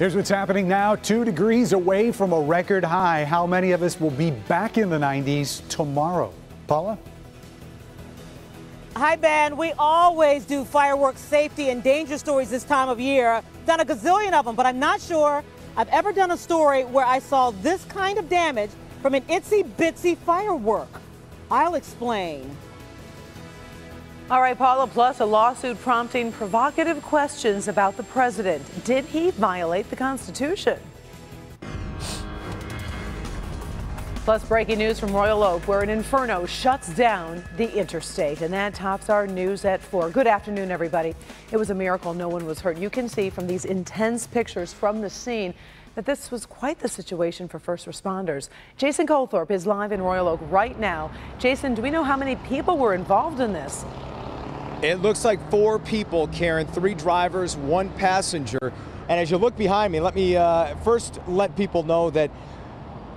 Here's what's happening now. 2 degrees away from a record high. How many of us will be back in the 90s tomorrow? Paula? Hi, Ben. We always do fireworks safety and danger stories this time of year. Done a gazillion of them, but I'm not sure I've ever done a story where I saw this kind of damage from an itsy-bitsy firework. I'll explain. All right, Paula, plus a lawsuit prompting provocative questions about the president. Did he violate the Constitution? Plus, breaking news from Royal Oak, where an inferno shuts down the interstate. And that tops our news at 4. Good afternoon, everybody. It was a miracle no one was hurt. You can see from these intense pictures from the scene that this was quite the situation for first responders. Jason Colthorpe is live in Royal Oak right now. Jason, do we know how many people were involved in this? It looks like 4 people, Karen, 3 drivers, 1 passenger. And as you look behind me, let me first let people know that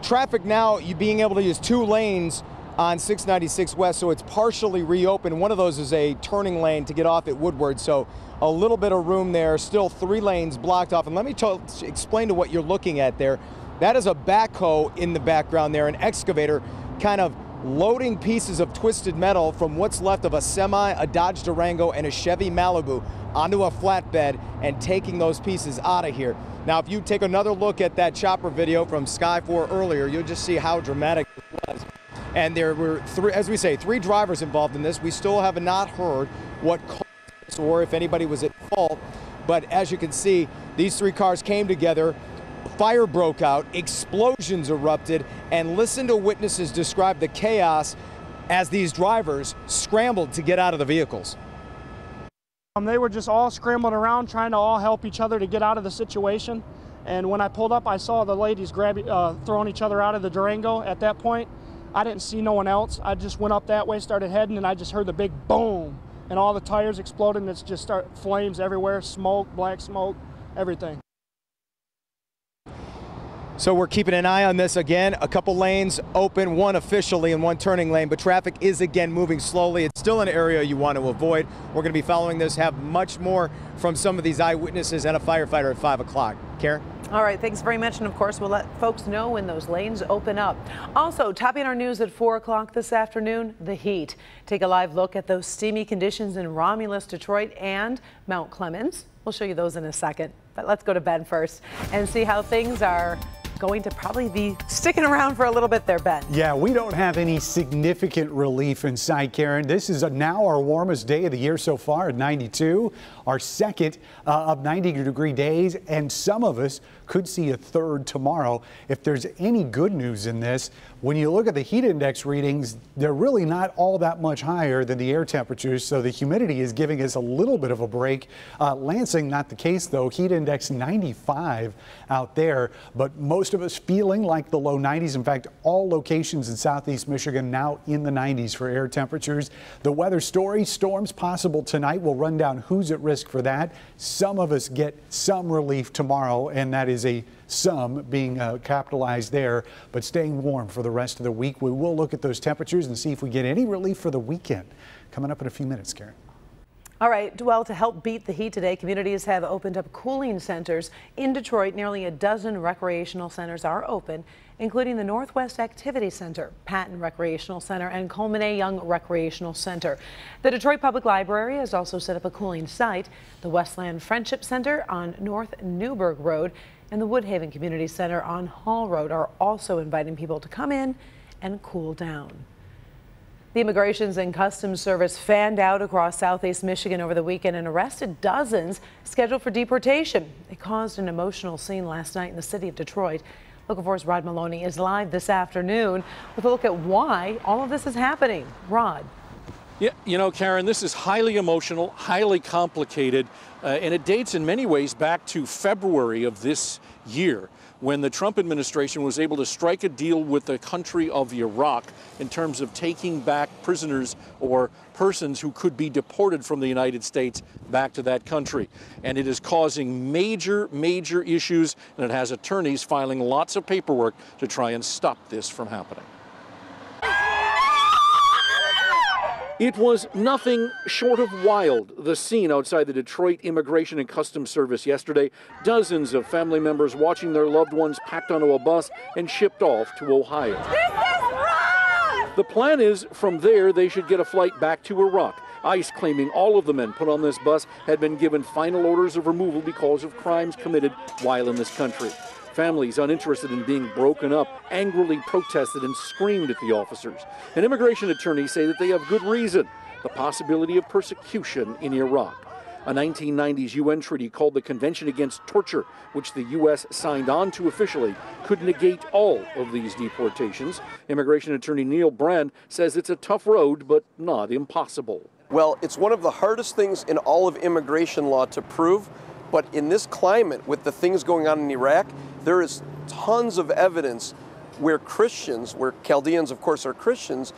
traffic now, you being able to use 2 lanes on 696 West, so it's partially reopened. One of those is a turning lane to get off at Woodward, so a little bit of room there, still 3 lanes blocked off. And let me explain to what you're looking at there. That is a backhoe in the background there, an excavator kind of loading pieces of twisted metal from what's left of a semi, a Dodge Durango, and a Chevy Malibu onto a flatbed and taking those pieces out of here. Now, if you take another look at that chopper video from Sky 4 earlier, you'll just see how dramatic it was. And there were 3 drivers involved in this. We still have not heard what caused this or if anybody was at fault. But as you can see, these 3 cars came together. Fire broke out, explosions erupted, and listen to witnesses describe the chaos as these drivers scrambled to get out of the vehicles. They were just all scrambling around, trying to all help each other to get out of the situation. And when I pulled up, I saw the ladies throwing each other out of the Durango. At that point, I didn't see no one else. I just went up that way, started heading, and I just heard the big boom, and all the tires exploded, and it's just start flames everywhere, smoke, black smoke, everything. So we're keeping an eye on this again. A couple lanes open, 1 officially and 1 turning lane, but traffic is again moving slowly. It's still an area you want to avoid. We're going to be following this, have much more from some of these eyewitnesses and a firefighter at 5 o'clock. Karen? All right, thanks very much. And of course, we'll let folks know when those lanes open up. Also, topping our news at 4 o'clock this afternoon, the heat. Take a live look at those steamy conditions in Romulus, Detroit, and Mount Clemens. We'll show you those in a second. But let's go to Ben first and see how things are going to probably be sticking around for a little bit there, Ben. Yeah, we don't have any significant relief in sight, Karen. This is now our warmest day of the year so far at 92, our second of 90-degree days, and some of us could see a third tomorrow. If there's any good news in this, when you look at the heat index readings, they're really not all that much higher than the air temperatures, so the humidity is giving us a little bit of a break. Lansing, not the case, though. Heat index 95 out there, but most of us feeling like the low 90s. In fact, all locations in southeast Michigan now in the 90s for air temperatures. The weather story, storms possible tonight. We'll run down who's at risk for that. Some of us get some relief tomorrow, and that is a some being capitalized there, but staying warm for the rest of the week. We will look at those temperatures and see if we get any relief for the weekend. Coming up in a few minutes, Karen. All right, well, to help beat the heat today, communities have opened up cooling centers in Detroit. Nearly a dozen recreational centers are open, including the Northwest Activity Center, Patton Recreational Center, and Coleman A. Young Recreational Center. The Detroit Public Library has also set up a cooling site. The Westland Friendship Center on North Newburgh Road and the Woodhaven Community Center on Hall Road are also inviting people to come in and cool down. The Immigrations and Customs Service fanned out across southeast Michigan over the weekend and arrested dozens scheduled for deportation. It caused an emotional scene last night in the city of Detroit. Local 4's Rod Maloney is live this afternoon with a look at why all of this is happening. Rod. Yeah, you know, Karen, this is highly emotional, highly complicated, and it dates in many ways back to February of this year, when the Trump administration was able to strike a deal with the country of Iraq in terms of taking back prisoners or persons who could be deported from the United States back to that country. And it is causing major issues, and it has attorneys filing lots of paperwork to try and stop this from happening. It was nothing short of wild, the scene outside the Detroit Immigration and Customs Service yesterday. Dozens of family members watching their loved ones packed onto a bus and shipped off to Ohio. This is wrong! The plan is from there they should get a flight back to Iraq. ICE claiming all of the men put on this bus had been given final orders of removal because of crimes committed while in this country. Families uninterested in being broken up angrily protested and screamed at the officers. And immigration attorneys say that they have good reason, the possibility of persecution in Iraq. A 1990s UN treaty called the Convention Against Torture, which the U.S. signed on to officially, could negate all of these deportations. Immigration attorney Neil Brand says it's a tough road, but not impossible. Well, it's one of the hardest things in all of immigration law to prove, but in this climate, with the things going on in Iraq, there is tons of evidence where Christians, where Chaldeans, of course, are Christians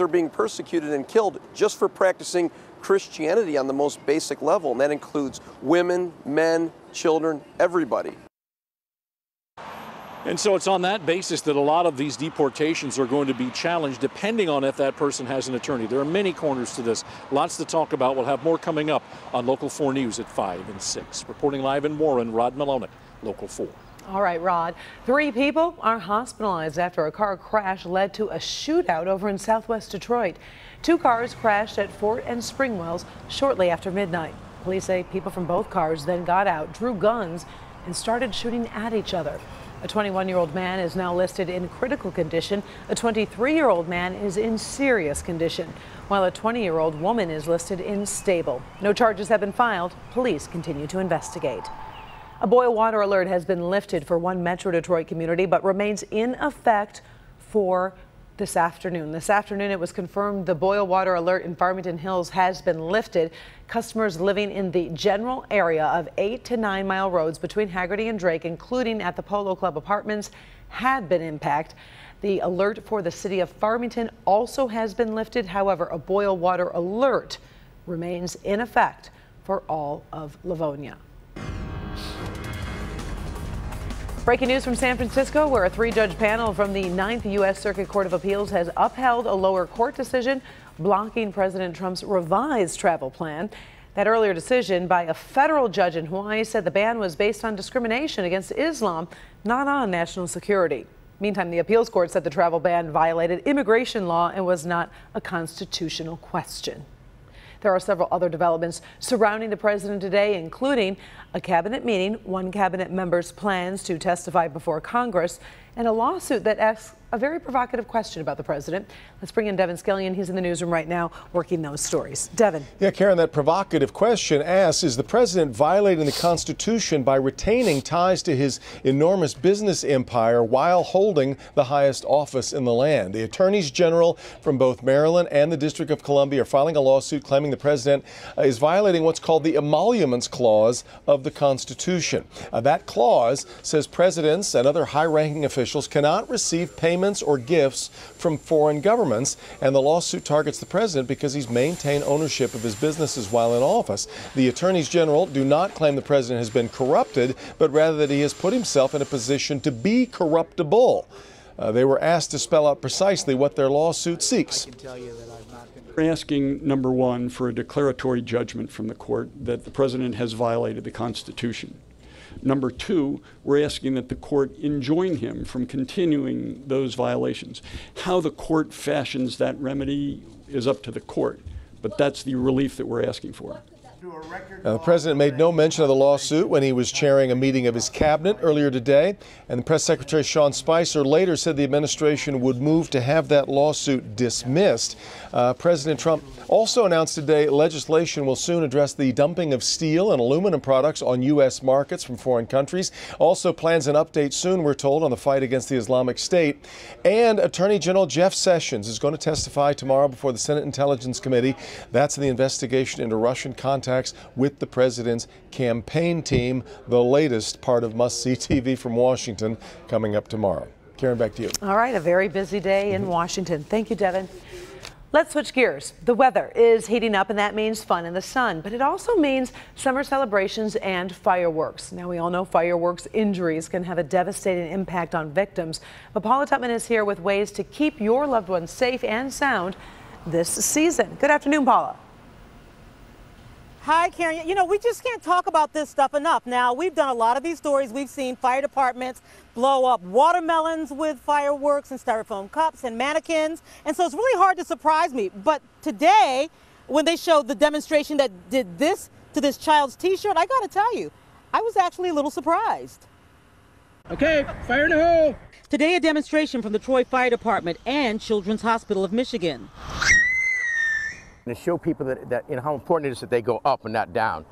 are being persecuted and killed just for practicing Christianity on the most basic level, and that includes women, men, children, everybody. And so it's on that basis that a lot of these deportations are going to be challenged, depending on if that person has an attorney. There are many corners to this, lots to talk about. We'll have more coming up on Local 4 News at 5 and 6. Reporting live in Warren, Rod Malonick, Local 4. All right, Rod. 3 people are hospitalized after a car crash led to a shootout over in southwest Detroit. 2 cars crashed at Fort and Springwells shortly after midnight. Police say people from both cars then got out, drew guns, and started shooting at each other. A 21-year-old man is now listed in critical condition. A 23-year-old man is in serious condition, while a 20-year-old woman is listed in stable. No charges have been filed. Police continue to investigate. A boil water alert has been lifted for one Metro Detroit community, but remains in effect for this afternoon. This afternoon, it was confirmed the boil water alert in Farmington Hills has been lifted. Customers living in the general area of 8 to 9 mile roads between Haggerty and Drake, including at the Polo Club Apartments, had been impacted. The alert for the city of Farmington also has been lifted. However, a boil water alert remains in effect for all of Livonia. Breaking news from San Francisco, where a 3-judge panel from the 9th U.S. Circuit Court of Appeals has upheld a lower court decision blocking President Trump's revised travel plan. That earlier decision by a federal judge in Hawaii said the ban was based on discrimination against Islam, not on national security. Meantime, the appeals court said the travel ban violated immigration law and was not a constitutional question. There are several other developments surrounding the president today, including a cabinet meeting, one cabinet member's plans to testify before Congress, and a lawsuit that asks a very provocative question about the president. Let's bring in Devin Scallion. He's in the newsroom right now working those stories. Devin. Yeah, Karen, that provocative question asks, is the president violating the Constitution by retaining ties to his enormous business empire while holding the highest office in the land? The attorneys general from both Maryland and the District of Columbia are filing a lawsuit claiming the president is violating what's called the Emoluments Clause of the Constitution. That clause says presidents and other high-ranking officials cannot receive payments or gifts from foreign governments, and the lawsuit targets the president because he's maintained ownership of his businesses while in office. The attorneys general do not claim the president has been corrupted, but rather that he has put himself in a position to be corruptible. They were asked to spell out precisely what their lawsuit seeks. We're asking, number one, for a declaratory judgment from the court that the president has violated the Constitution. Number two, we're asking that the court enjoin him from continuing those violations. How the court fashions that remedy is up to the court, but that's the relief that we're asking for. The president made no mention of the lawsuit when he was chairing a meeting of his cabinet earlier today, and the press secretary Sean Spicer later said the administration would move to have that lawsuit dismissed. President Trump also announced today legislation will soon address the dumping of steel and aluminum products on U.S. markets from foreign countries. Also plans an update soon, we're told, on the fight against the Islamic State. And Attorney General Jeff Sessions is going to testify tomorrow before the Senate Intelligence Committee. That's in the investigation into Russian contacts with the president's campaign team. The latest part of Must See TV from Washington coming up tomorrow. Karen, back to you. All right, a very busy day in Washington. Thank you, Devin. Let's switch gears. The weather is heating up, and that means fun in the sun, but it also means summer celebrations and fireworks. Now, we all know fireworks injuries can have a devastating impact on victims, but Paula Tutman is here with ways to keep your loved ones safe and sound this season. Good afternoon, Paula. Hi, Karen. You know, we just can't talk about this stuff enough. Now, we've done a lot of these stories. We've seen fire departments blow up watermelons with fireworks and styrofoam cups and mannequins. And so it's really hard to surprise me. But today, when they showed the demonstration that did this to this child's T-shirt, I got to tell you, I was actually a little surprised. Okay, fire in the hole. Today, a demonstration from the Troy Fire Department and Children's Hospital of Michigan. To show people that you know, how important it is that they go up and not down.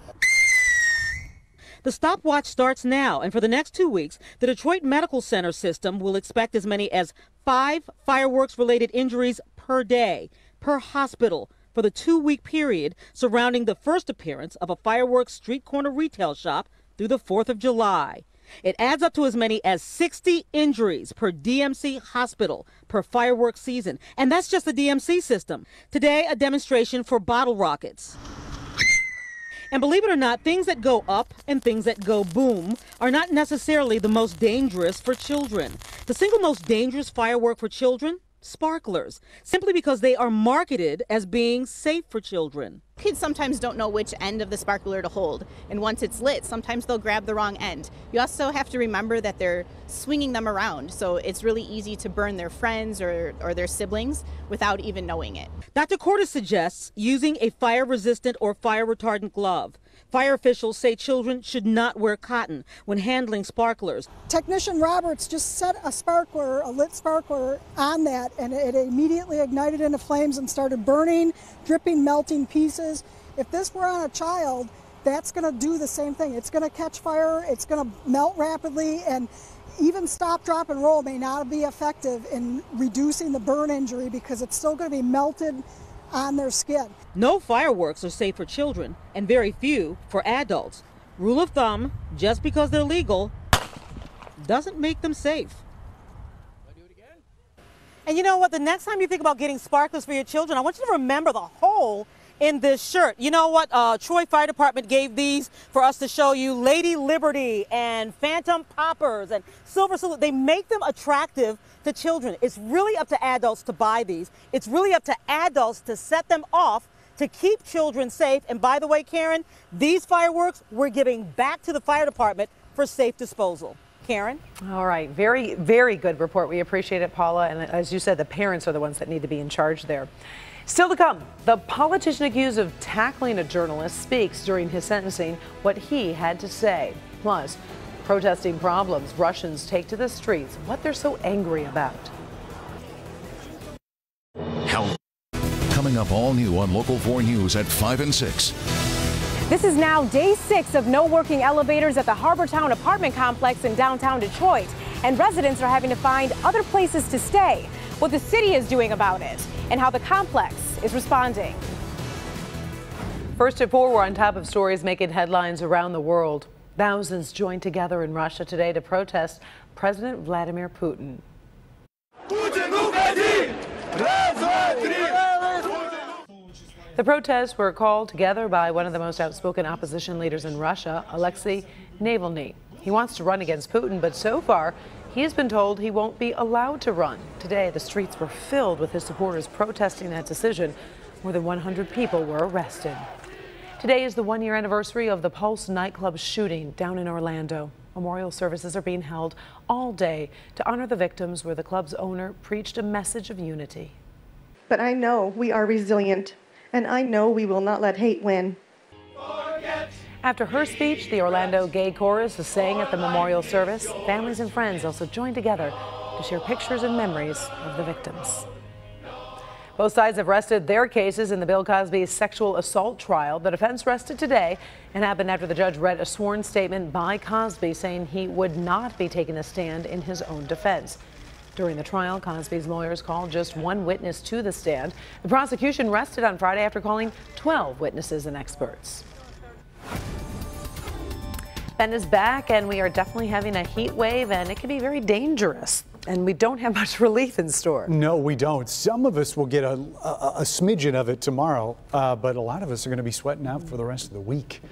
The stopwatch starts now, and for the next 2 weeks, the Detroit Medical Center system will expect as many as 5 fireworks-related injuries per day, per hospital, for the 2-week period surrounding the first appearance of a fireworks street corner retail shop through the 4th of July. It adds up to as many as 60 injuries per DMC hospital per fireworks season. And that's just the DMC system. Today, a demonstration for bottle rockets. And believe it or not, things that go up and things that go boom are not necessarily the most dangerous for children. The single most dangerous firework for children? Sparklers, simply because they are marketed as being safe for children. Kids sometimes don't know which end of the sparkler to hold, and once it's lit, sometimes they'll grab the wrong end. You also have to remember that they're swinging them around, so it's really easy to burn their friends or their siblings without even knowing it. Dr. Cordes suggests using a fire-resistant or fire-retardant glove. Fire officials say children should not wear cotton when handling sparklers. Technician Roberts just set a sparkler, a lit sparkler, on that, and it immediately ignited into flames and started burning, dripping, melting pieces. If this were on a child, that's going to do the same thing. It's going to catch fire, it's going to melt rapidly, and even stop, drop, and roll may not be effective in reducing the burn injury because it's still going to be melted on their skin. No fireworks are safe for children, and very few for adults. Rule of thumb, just because they're legal doesn't make them safe. And you know what? The next time you think about getting sparklers for your children, I want you to remember the hole in this shirt. You know what? Troy Fire Department gave these for us to show you. Lady Liberty and Phantom Poppers and Silver Salute. They make them attractive to children. It's really up to adults to buy these. It's really up to adults to set them off to keep children safe. And by the way, Karen, these fireworks we're giving back to the fire department for safe disposal. Karen? All right. Very, very good report. We appreciate it, Paula. And as you said, the parents are the ones that need to be in charge there. Still to come, the politician accused of tackling a journalist speaks during his sentencing what he had to say. Plus, protesting problems Russians take to the streets, what they're so angry about. Hell. Coming up all new on Local 4 News at 5 and 6. This is now day 6 of no working elevators at the Harbortown apartment complex in downtown Detroit. And residents are having to find other places to stay. What the city is doing about it and how the complex is responding. First at 4, we're on top of stories making headlines around the world. Thousands joined together in Russia today to protest President Vladimir Putin. The protests were called together by one of the most outspoken opposition leaders in Russia, Alexei Navalny. He wants to run against Putin, but so far, he has been told he won't be allowed to run. Today, the streets were filled with his supporters protesting that decision. More than 100 people were arrested. Today is the 1-year anniversary of the Pulse nightclub shooting down in Orlando. Memorial services are being held all day to honor the victims, where the club's owner preached a message of unity. But I know we are resilient, and I know we will not let hate win. After her speech, the Orlando Gay Chorus sang at the memorial service. Families and friends also joined together to share pictures and memories of the victims. Both sides have rested their cases in the Bill Cosby sexual assault trial. The defense rested today and happened after the judge read a sworn statement by Cosby saying he would not be taking a stand in his own defense. During the trial, Cosby's lawyers called just one witness to the stand. The prosecution rested on Friday after calling 12 witnesses and experts. Ben is back, and we are definitely having a heat wave, and it can be very dangerous. And we don't have much relief in store. No, we don't. Some of us will get a smidgen of it tomorrow, but a lot of us are going to be sweating out for the rest of the week.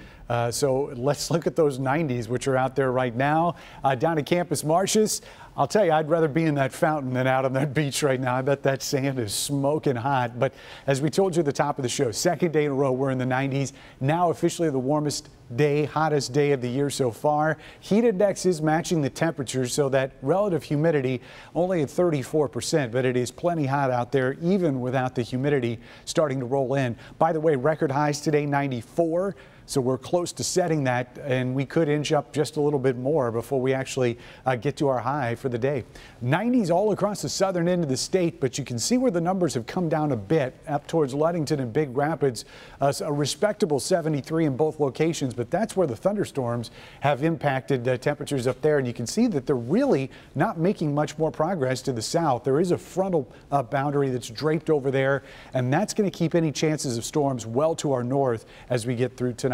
So let's look at those 90s, which are out there right now. Down at Campus Martius, I'll tell you, I'd rather be in that fountain than out on that beach right now. I bet that sand is smoking hot. But as we told you at the top of the show, second day in a row, we're in the 90s. Now officially the warmest day, hottest day of the year so far. Heat index is matching the temperature, so that relative humidity only at 34%, but it is plenty hot out there, even without the humidity starting to roll in. By the way, record highs today, 94. So we're close to setting that, and we could inch up just a little bit more before we actually get to our high for the day. 90s all across the southern end of the state, but you can see where the numbers have come down a bit up towards Ludington and Big Rapids. A respectable 73 in both locations, but that's where the thunderstorms have impacted temperatures up there. And you can see that they're really not making much more progress to the south. There is a frontal boundary that's draped over there, and that's going to keep any chances of storms well to our north as we get through tonight.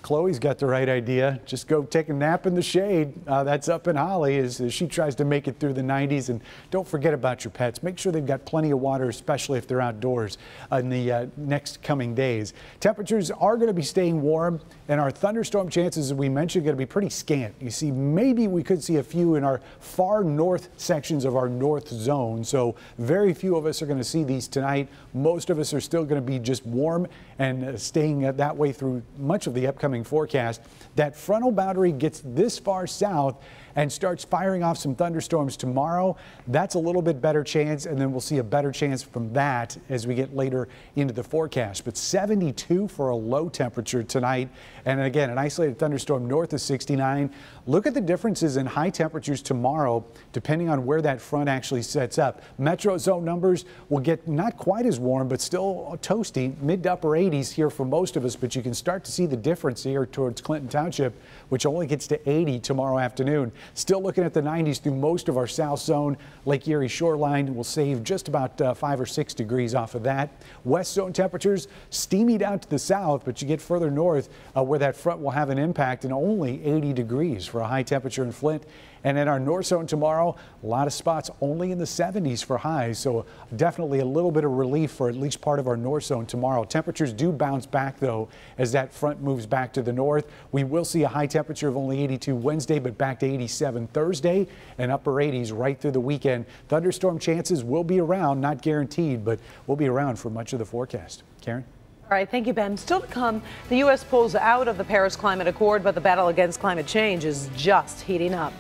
Chloe's got the right idea. Just go take a nap in the shade. That's up in Holly as she tries to make it through the 90s. And don't forget about your pets. Make sure they've got plenty of water, especially if they're outdoors in the next coming days. Temperatures are going to be staying warm, and our thunderstorm chances, as we mentioned, are going to be pretty scant. You see, maybe we could see a few in our far north sections of our north zone. So very few of us are going to see these tonight. Most of us are still going to be just warm and staying that way through much of the upcoming forecast. That frontal boundary gets this far south and starts firing off some thunderstorms tomorrow. That's a little bit better chance, and then we'll see a better chance from that as we get later into the forecast. But 72 for a low temperature tonight, and again, an isolated thunderstorm north of 69. Look at the differences in high temperatures tomorrow, depending on where that front actually sets up. Metro zone numbers will get not quite as warm, but still toasty, mid to upper 80s here for most of us, but you can start to see the difference here towards Clinton Township, which only gets to 80 tomorrow afternoon. Still looking at the 90s through most of our south zone. Lake Erie shoreline will save just about 5 or 6 degrees off of that. West zone temperatures steamy down to the south, but you get further north where that front will have an impact, and only 80 degrees for a high temperature in Flint. And in our north zone tomorrow, a lot of spots only in the 70s for highs. So definitely a little bit of relief for at least part of our north zone tomorrow. Temperatures do bounce back, though, as that front moves back to the north. We will see a high temperature of only 82 Wednesday, but back to 87 Thursday and upper 80s right through the weekend. Thunderstorm chances will be around, not guaranteed, but will be around for much of the forecast. Karen? All right, thank you, Ben. Still to come, the U.S. pulls out of the Paris Climate Accord, but the battle against climate change is just heating up.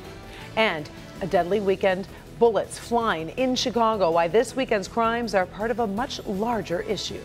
And a deadly weekend, bullets flying in Chicago. Why this weekend's crimes are part of a much larger issue.